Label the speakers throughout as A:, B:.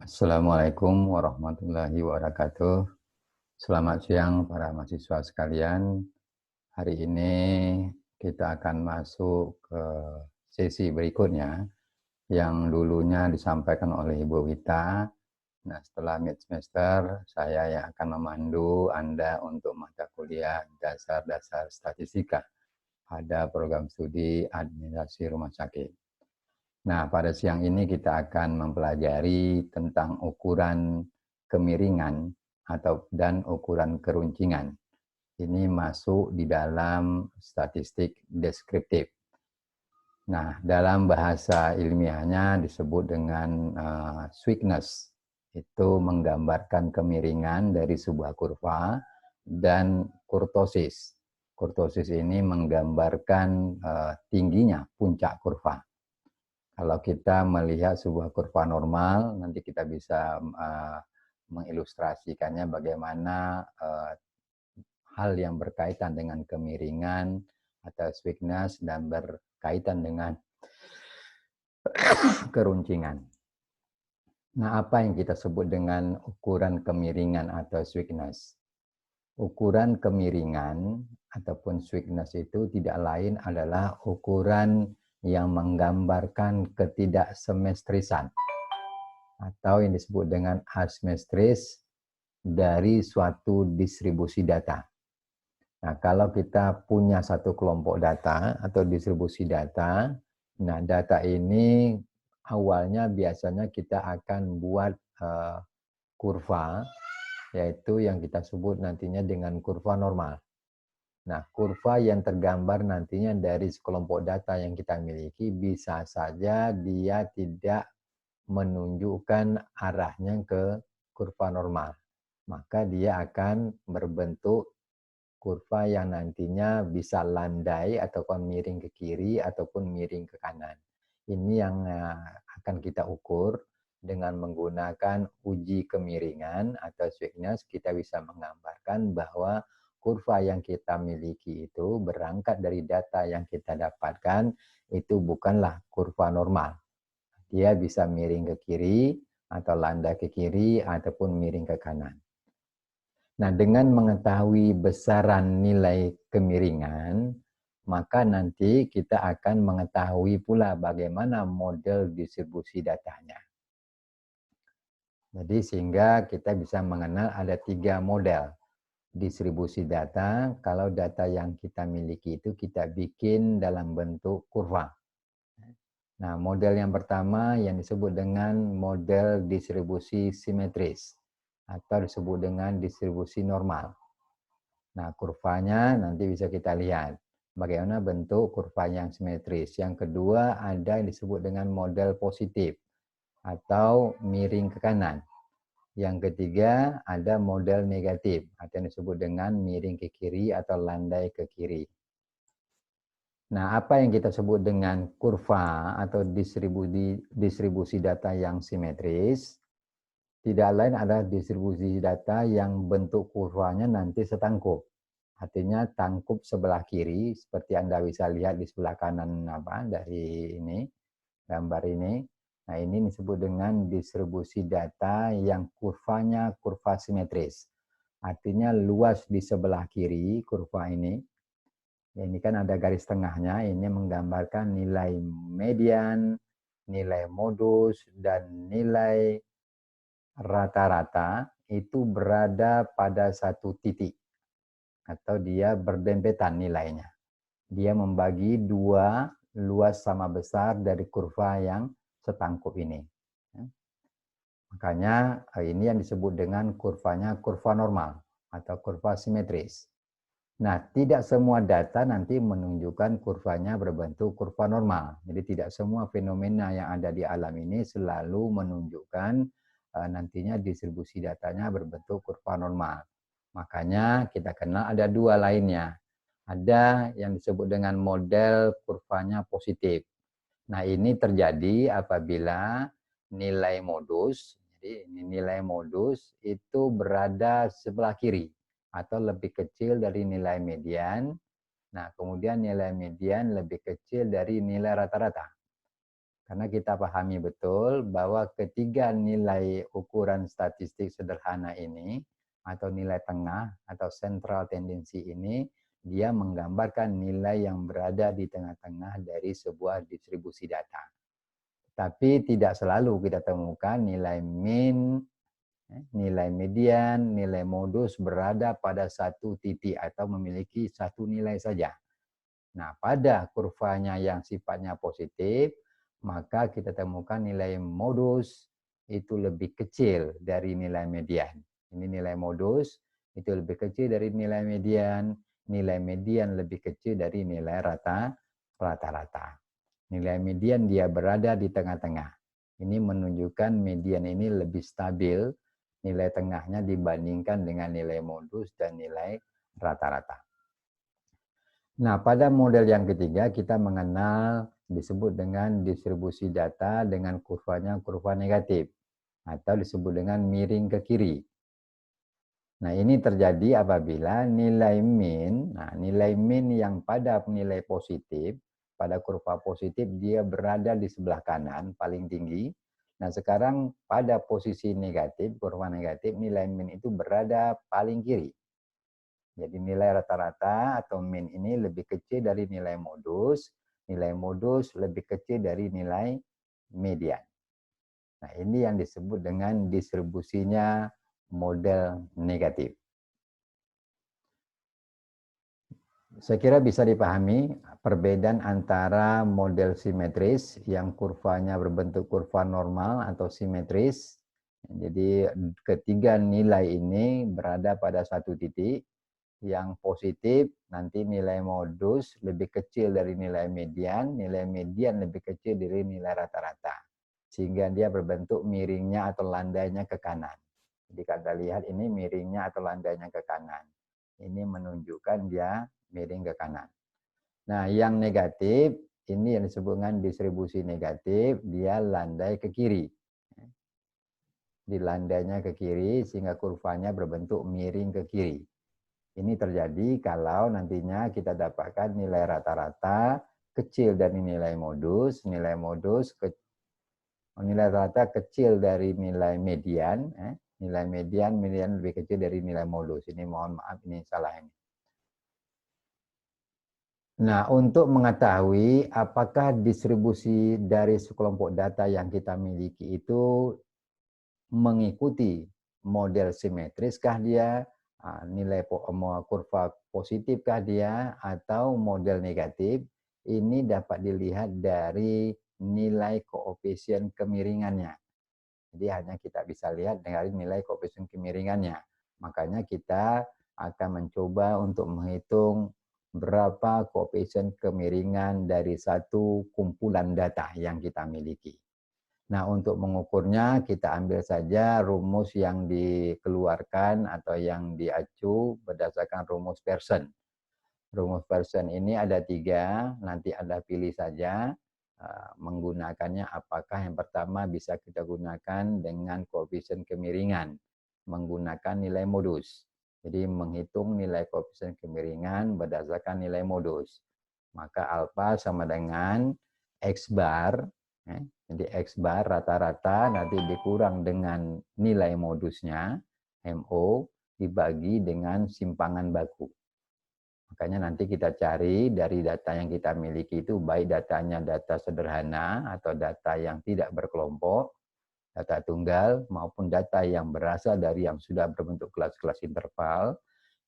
A: Assalamualaikum warahmatullahi wabarakatuh. Selamat siang para mahasiswa sekalian. Hari ini kita akan masuk ke sesi berikutnya yang dulunya disampaikan oleh Ibu Wita. Nah, setelah mid semester, saya yang akan memandu Anda untuk mata kuliah dasar-dasar statistika pada program studi administrasi rumah sakit. Nah, pada siang ini kita akan mempelajari tentang ukuran kemiringan dan ukuran keruncingan. Ini masuk di dalam statistik deskriptif. Nah, dalam bahasa ilmiahnya disebut dengan sweetness. Itu menggambarkan kemiringan dari sebuah kurva, dan kurtosis. Kurtosis ini menggambarkan tingginya puncak kurva. Kalau kita melihat sebuah kurva normal, nanti kita bisa mengilustrasikannya bagaimana hal yang berkaitan dengan kemiringan atau sweetness dan berkaitan dengan keruncingan. Nah, apa yang kita sebut dengan ukuran kemiringan atau sweetness? Ukuran kemiringan ataupun sweetness itu tidak lain adalah ukuran yang menggambarkan ketidaksemestrisan atau yang disebut dengan asimetris dari suatu distribusi data. Nah, kalau kita punya satu kelompok data atau distribusi data, nah data ini awalnya biasanya kita akan buat kurva, yaitu yang kita sebut nantinya dengan kurva normal. Nah, kurva yang tergambar nantinya dari sekelompok data yang kita miliki bisa saja dia tidak menunjukkan arahnya ke kurva normal. Maka dia akan berbentuk kurva yang nantinya bisa landai ataupun miring ke kiri ataupun miring ke kanan. Ini yang akan kita ukur dengan menggunakan uji kemiringan atau sweetness. Kita bisa menggambarkan bahwa kurva yang kita miliki itu berangkat dari data yang kita dapatkan itu bukanlah kurva normal. Dia bisa miring ke kiri atau landai ke kiri ataupun miring ke kanan. Nah, dengan mengetahui besaran nilai kemiringan, maka nanti kita akan mengetahui pula bagaimana model distribusi datanya. Jadi sehingga kita bisa mengenal ada 3 model distribusi data. Kalau data yang kita miliki itu kita bikin dalam bentuk kurva. Nah, model yang pertama yang disebut dengan model distribusi simetris atau disebut dengan distribusi normal. Nah, kurvanya nanti bisa kita lihat bagaimana bentuk kurva yang simetris. Yang kedua ada yang disebut dengan model positif atau miring ke kanan. Yang ketiga ada model negatif atau yang disebut dengan miring ke kiri atau landai ke kiri. Nah, apa yang kita sebut dengan kurva atau distribusi data yang simetris? Tidak lain adalah distribusi data yang bentuk kurvanya nanti setangkup. Artinya tangkup sebelah kiri, seperti Anda bisa lihat di sebelah kanan dari ini, gambar ini. Nah, ini disebut dengan distribusi data yang kurvanya kurva simetris. Artinya luas di sebelah kiri kurva ini. Ini kan ada garis tengahnya, ini menggambarkan nilai median, nilai modus, dan nilai rata-rata itu berada pada satu titik atau dia berdempetan nilainya. Dia membagi dua luas sama besar dari kurva yang setangkup ini. Makanya ini yang disebut dengan kurvanya kurva normal atau kurva simetris. Nah, tidak semua data nanti menunjukkan kurvanya berbentuk kurva normal. Jadi tidak semua fenomena yang ada di alam ini selalu menunjukkan nantinya distribusi datanya berbentuk kurva normal. Makanya kita kenal ada 2 lainnya. Ada yang disebut dengan model kurvanya positif. Nah, ini terjadi apabila nilai modus, jadi nilai modus itu berada sebelah kiri atau lebih kecil dari nilai median. Nah, kemudian nilai median lebih kecil dari nilai rata-rata. Karena kita pahami betul bahwa ketiga nilai ukuran statistik sederhana ini, atau nilai tengah atau central tendency ini, dia menggambarkan nilai yang berada di tengah-tengah dari sebuah distribusi data. Tapi tidak selalu kita temukan nilai mean, nilai median, nilai modus berada pada satu titik atau memiliki satu nilai saja. Nah, pada kurvanya yang sifatnya positif, maka kita temukan nilai modus itu lebih kecil dari nilai median. Ini nilai modus itu lebih kecil dari nilai median lebih kecil dari nilai rata-rata. Nilai median dia berada di tengah-tengah. Ini menunjukkan median ini lebih stabil, nilai tengahnya dibandingkan dengan nilai modus dan nilai rata-rata. Nah, pada model yang ketiga kita mengenal disebut dengan distribusi data dengan kurvanya kurva negatif atau disebut dengan miring ke kiri. Nah, ini terjadi apabila nilai mean yang pada nilai positif, pada kurva positif dia berada di sebelah kanan paling tinggi. Nah, sekarang pada posisi negatif, kurva negatif, nilai mean itu berada paling kiri. Jadi nilai rata-rata atau mean ini lebih kecil dari nilai modus lebih kecil dari nilai median. Nah, ini yang disebut dengan distribusinya model negatif. Saya kira bisa dipahami perbedaan antara model simetris yang kurvanya berbentuk kurva normal atau simetris. Jadi ketiga nilai ini berada pada satu titik. Yang positif nanti nilai modus lebih kecil dari nilai median lebih kecil dari nilai rata-rata. Sehingga dia berbentuk miringnya atau landainya ke kanan. Jadi kita lihat ini miringnya atau landainya ke kanan. Ini menunjukkan dia miring ke kanan. Nah, yang negatif, ini yang disebut dengan distribusi negatif, dia landai ke kiri. Di landainya ke kiri sehingga kurvanya berbentuk miring ke kiri. Ini terjadi kalau nantinya kita dapatkan nilai rata-rata kecil dari nilai modus rata kecil dari nilai median, nilai median lebih kecil dari nilai modus. Ini mohon maaf, ini salah ini. Nah, untuk mengetahui apakah distribusi dari sekelompok data yang kita miliki itu mengikuti model simetriskah dia, nilai kurva positifkah dia, atau model negatif, ini dapat dilihat dari nilai koefisien kemiringannya. Jadi hanya kita bisa lihat dari nilai koefisien kemiringannya. Makanya kita akan mencoba untuk menghitung berapa koefisien kemiringan dari satu kumpulan data yang kita miliki. Nah, untuk mengukurnya kita ambil saja rumus yang dikeluarkan atau yang diacu berdasarkan rumus Pearson. Rumus Pearson ini ada 3, nanti Anda pilih saja menggunakannya apakah yang pertama bisa kita gunakan dengan koefisien kemiringan, menggunakan nilai modus. Jadi menghitung nilai koefisien kemiringan berdasarkan nilai modus. Maka alfa sama dengan X bar, jadi X bar rata-rata nanti dikurang dengan nilai modusnya, MO, dibagi dengan simpangan baku. Makanya nanti kita cari dari data yang kita miliki itu, baik datanya data sederhana atau data yang tidak berkelompok, data tunggal, maupun data yang berasal dari yang sudah berbentuk kelas-kelas interval,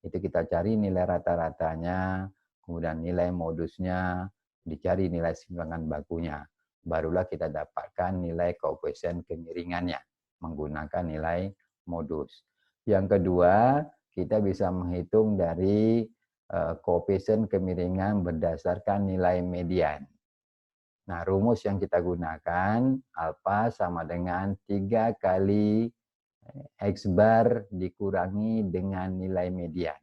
A: itu kita cari nilai rata-ratanya, kemudian nilai modusnya, dicari nilai simpangan bakunya. Barulah kita dapatkan nilai koefisien kemiringannya menggunakan nilai modus. Yang kedua, kita bisa menghitung dari koefisien kemiringan berdasarkan nilai median. Nah, rumus yang kita gunakan alfa sama dengan 3 kali X bar dikurangi dengan nilai median.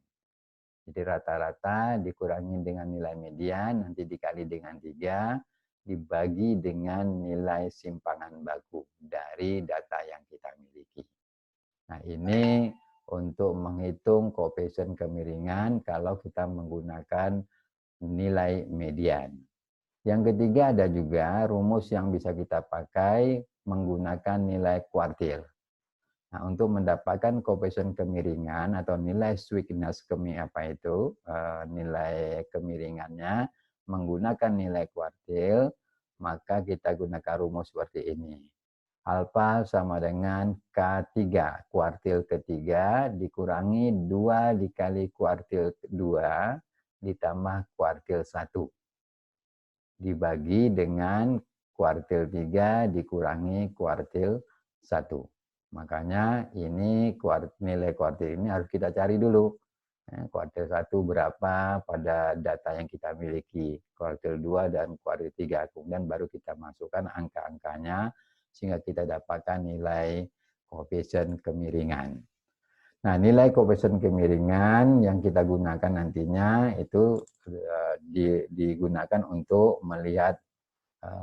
A: Jadi rata-rata dikurangi dengan nilai median, nanti dikali dengan 3, dibagi dengan nilai simpangan baku dari data yang kita miliki. Nah, ini untuk menghitung koefisien kemiringan kalau kita menggunakan nilai median. Yang ketiga ada juga rumus yang bisa kita pakai menggunakan nilai kuartil. Nah, untuk mendapatkan koefisien kemiringan atau nilai sweetness nilai kemiringannya menggunakan nilai kuartil, maka kita gunakan rumus seperti ini. Alfa sama dengan K3, kuartil ketiga dikurangi 2 dikali kuartil 2 ditambah kuartil 1. Dibagi dengan kuartil 3 dikurangi kuartil 1. Makanya ini nilai kuartil ini harus kita cari dulu. Kuartil 1 berapa pada data yang kita miliki, kuartil 2 dan kuartil 3. Kemudian baru kita masukkan angka-angkanya sehingga kita dapatkan nilai koefisien kemiringan. Nah, nilai koefisien kemiringan yang kita gunakan nantinya itu digunakan untuk melihat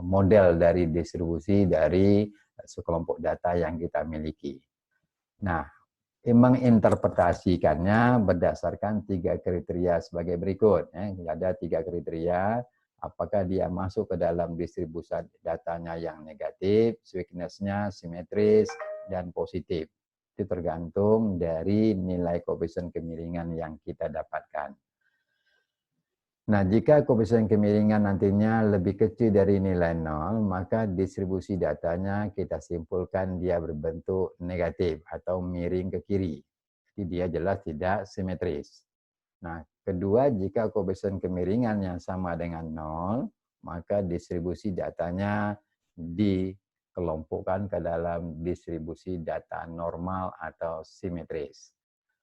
A: model dari distribusi dari sekelompok data yang kita miliki. Nah, menginterpretasikannya berdasarkan 3 kriteria sebagai berikut. Ada 3 kriteria, apakah dia masuk ke dalam distribusi datanya yang negatif, sweetness-nya simetris, dan positif. Itu tergantung dari nilai koefisien kemiringan yang kita dapatkan. Nah, jika koefisien kemiringan nantinya lebih kecil dari nilai 0, maka distribusi datanya kita simpulkan dia berbentuk negatif atau miring ke kiri. Jadi dia jelas tidak simetris. Nah, kedua, jika koefisien kemiringannya sama dengan 0, maka distribusi datanya dikelompokkan ke dalam distribusi data normal atau simetris.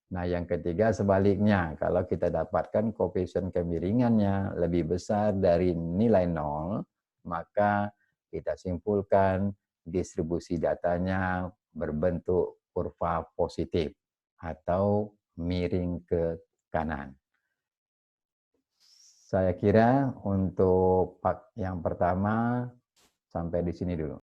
A: Nah, yang ketiga sebaliknya, kalau kita dapatkan koefisien kemiringannya lebih besar dari nilai 0, maka kita simpulkan distribusi datanya berbentuk kurva positif atau miring ke kanan. Saya kira untuk part yang pertama sampai di sini dulu.